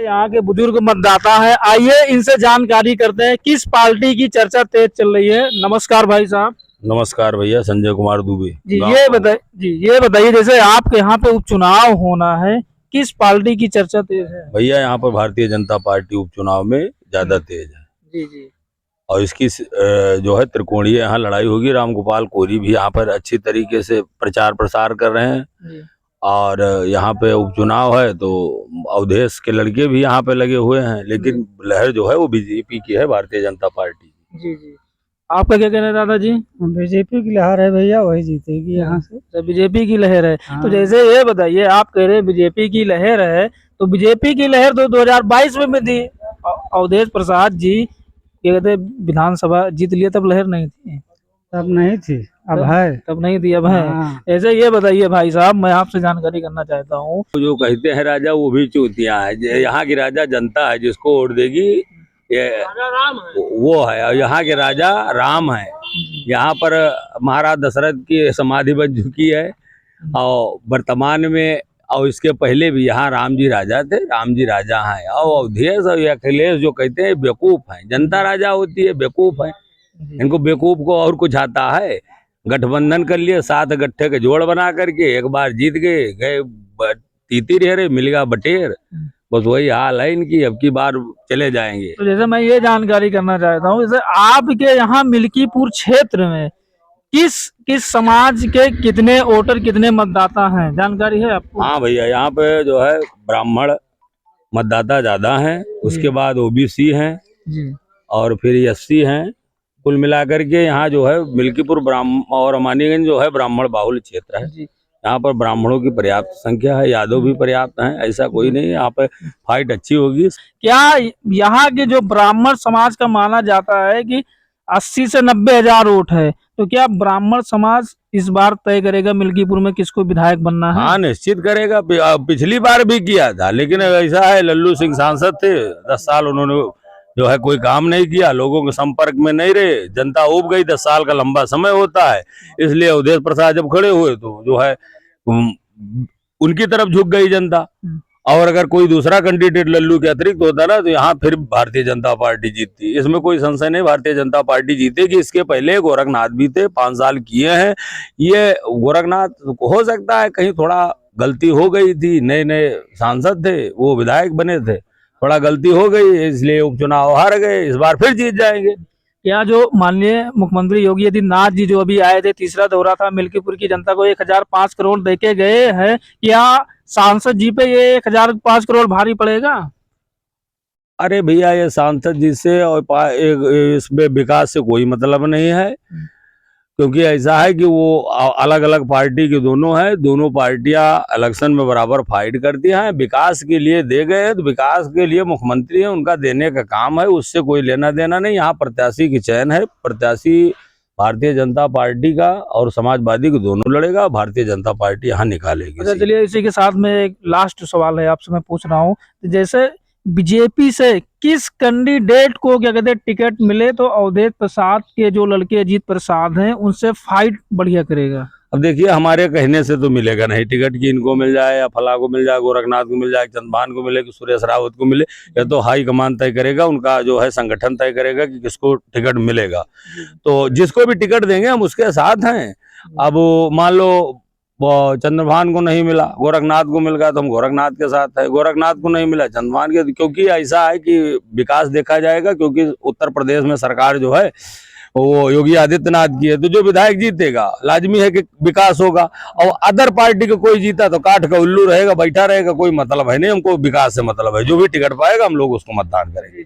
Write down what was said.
यहाँ के बुजुर्ग मतदाता है, आइए इनसे जानकारी करते हैं किस पार्टी की चर्चा तेज चल रही है। नमस्कार भाई साहब। नमस्कार भैया, संजय कुमार दुबे जी ये बताइए जैसे आपके यहाँ पे उपचुनाव होना है, किस पार्टी की चर्चा तेज है? भैया यहाँ पर भारतीय जनता पार्टी उपचुनाव में ज्यादा तेज है। जी जी। और इसकी जो है त्रिकोणीय यहाँ लड़ाई होगी। रामगोपाल कोरी भी यहाँ पर अच्छी तरीके से प्रचार प्रसार कर रहे हैं जी। और यहाँ पे उपचुनाव है तो अवधेश के लड़के भी यहाँ पे लगे हुए हैं, लेकिन लहर जो है वो बीजेपी की है, भारतीय जनता पार्टी की। जी जी। आपका क्या कहना है दादा जी? बीजेपी की लहर है भैया, वही जीतेगी यहाँ से। तो बीजेपी की लहर है। हाँ। तो जैसे ये बताइए, आप कह रहे हैं बीजेपी की लहर है, तो बीजेपी की लहर तो 2022 में भी थी। अवधेश प्रसाद जी क्या कहते विधानसभा जीत लिए, तब लहर नहीं थी? तब नहीं थी, अब है। तब नहीं थी, अब है। हाँ। ऐसे ये बताइए भाई साहब, मैं आपसे जानकारी करना चाहता हूँ। जो कहते हैं राजा वो भी चूतियां है। यहाँ की राजा जनता है, जिसको वोट देगी ये वो है। और यहाँ के राजा राम है। यहाँ पर महाराज दशरथ की समाधि बन चुकी है और वर्तमान में, और इसके पहले भी यहाँ राम जी राजा थे, राम जी राजा हैं। और अवधेश और अखिलेश जो कहते हैं बेवकूफ हैं। जनता राजा होती है, बेवकूफ है। इनको बेवकूफ को और कुछ आता है। गठबंधन कर लिए, 7 गट्ठे के जोड़ बना करके एक बार जीत गए तीती रहे, मिल गया बटेर। बस वही हाल है इनकी, अब की बार चले जाएंगे। तो जैसे मैं ये जानकारी करना चाहता हूँ, जैसे आपके यहाँ मिल्कीपुर क्षेत्र में किस किस समाज के कितने वोटर, कितने मतदाता हैं, जानकारी है आपको? हाँ भैया, यहाँ पे जो है ब्राह्मण मतदाता ज्यादा हैं, उसके बाद ओबीसी हैं जी। और फिर एससी हैं। कुल मिलाकर के यहाँ जो है मिल्कीपुर ब्राह्मण और अमानीगंज जो है ब्राह्मण बाहुल क्षेत्र है। यहाँ पर ब्राह्मणों की पर्याप्त संख्या है, यादव भी पर्याप्त हैं, ऐसा कोई नहीं। यहाँ पे फाइट अच्छी होगी। क्या यहाँ के जो ब्राह्मण समाज का माना जाता है कि 80 से 90 हजार वोट है, तो क्या ब्राह्मण समाज इस बार तय करेगा मिल्कीपुर में किसको विधायक बनना है? हाँ, निश्चित करेगा। पिछली बार भी किया था, लेकिन ऐसा है लल्लू सिंह सांसद थे, 10 साल उन्होंने जो है कोई काम नहीं किया, लोगों के संपर्क में नहीं रहे, जनता उब गई। 10 साल का लंबा समय होता है, इसलिए अवधेश प्रसाद जब खड़े हुए तो जो है उनकी तरफ झुक गई जनता। और अगर कोई दूसरा कैंडिडेट लल्लू के अतिरिक्त होता ना, तो यहाँ फिर भारतीय जनता पार्टी जीतती। इसमें कोई संशय नहीं, भारतीय जनता पार्टी जीतेगी। इसके पहले गोरखनाथ भी थे, 5 साल किए हैं। ये गोरखनाथ हो सकता है कहीं थोड़ा गलती हो गई थी, नए नए सांसद थे, वो विधायक बने थे, थोड़ा गलती हो गई, इसलिए उपचुनाव हार गए। इस बार फिर जीत जाएंगे। क्या जो माननीय मुख्यमंत्री योगी आदित्यनाथ जी जो अभी आए थे, तीसरा दौरा था, मिल्कीपुर की जनता को 1005 करोड़ देके गए हैं, क्या सांसद जी पे ये 1005 करोड़ भारी पड़ेगा? अरे भैया, ये सांसद जी से और इसमें विकास से कोई मतलब नहीं है, क्योंकि ऐसा है कि वो अलग अलग पार्टी के दोनों हैं। दोनों पार्टियां इलेक्शन में बराबर फाइट करती हैं। विकास के लिए दे गए हैं तो विकास के लिए मुख्यमंत्री हैं, उनका देने का काम है, उससे कोई लेना देना नहीं। यहाँ प्रत्याशी की चयन है, प्रत्याशी भारतीय जनता पार्टी का और समाजवादी के दोनों लड़ेगा। भारतीय जनता पार्टी यहाँ निकालेगी। चलिए, इसी के साथ में एक लास्ट सवाल है आपसे, मैं पूछ रहा हूँ, जैसे बीजेपी से किस कैंडिडेट को क्या कहते हैं टिकट मिले तो अवधेश प्रसाद के जो लड़के अजीत प्रसाद हैं उनसे फाइट बढ़िया करेगा? अब देखिए, हमारे कहने से तो मिलेगा नहीं टिकट कि इनको मिल जाए या फला को मिल जाए, गोरखनाथ को मिल जाए, चंद्रभान को मिले, कि सुरेश रावत को मिले। या तो हाईकमान तय करेगा, उनका जो है संगठन तय करेगा कि किसको टिकट मिलेगा। तो जिसको भी टिकट देंगे हम उसके साथ हैं। अब मान लो चंद्रभान को नहीं मिला, गोरखनाथ को मिल गया तो हम गोरखनाथ के साथ है। गोरखनाथ को नहीं मिला, चंद्रभान के, क्योंकि ऐसा है कि विकास देखा जाएगा। क्योंकि उत्तर प्रदेश में सरकार जो है वो योगी आदित्यनाथ की है, तो जो विधायक जीतेगा लाजमी है कि विकास होगा। और अदर पार्टी का कोई जीता तो काठ का उल्लू रहेगा, बैठा रहेगा, कोई मतलब है नहीं। हमको विकास से मतलब है, जो भी टिकट पाएगा हम लोग उसको मतदान करेंगे।